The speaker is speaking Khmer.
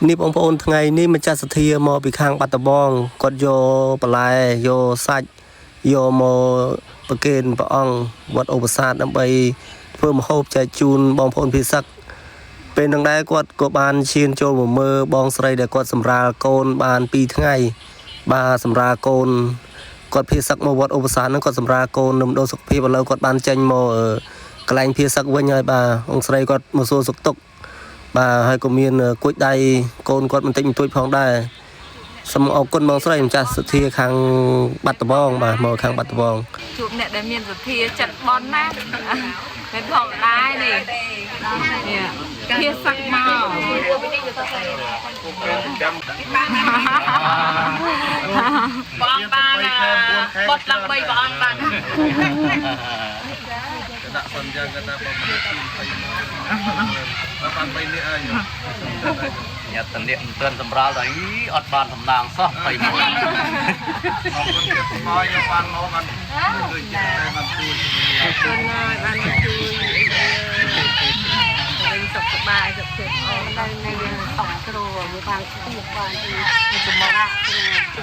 นี่បងប្អូនថ្ងៃនេះម្ចាស់សទ្ធាមកពីខាងបាត់ដំបងគាត់យកបន្លែយកសាច់យកមកប្រគេនព្រះអង្គវត្តឧបសាទដើម្បីធ្វើម្ហូបចែកជូនបងប្អូនភិក្ខុពេលនឹងដែរគាត់ក៏បានឈានចូលមកមើលបងស្រីដែលគាត់សម្រាលកូនបាន2ថ្ងៃបាទសម្រាលកូនគាត់ភិក្ខុមកវត្តឧបសាទហ្នឹងគាត់សម្រាលកូននៅមណ្ឌលសុខភាពឥឡូវគាត់បានចេញមកកន្លែងភិក្ខុវិញហើយបាទអង្គស្រីគាត់មកសួរសុខទុក្ខបាទហើយក៏មានគួចដៃកូនគាត់បន្តិចបន្តួចផងដែរសូមអរគុណបងស្រីម្ចាស់សទ្ធាខាងបាត់ដំបងបាទមកខាងបាត់ដំបងជួបអ្នកដែលមានសទ្ធាចិត្តបនណាមិនផងដែរនេះភាសាមកបងបានបត់ឡើង3ព្រះអង្គបានដាក់ប៉ុនយ៉ាងគាត់ថាបងមានទីទៅបាន3នេះហើយញាត់តលៀកមិនទាន់សម្រាលដល់អត់បានសំណាងសោះទៅមកអរគុណទៀតមកយកបានមកបានជួយចិត្តតែបានជួយអរគុណហើយបានជួយវិញសុខសប្បាយសុខចិត្តអរនៅសុខគ្រូមួយបានស្ទាបបានពីសម្រាប់គ្រូ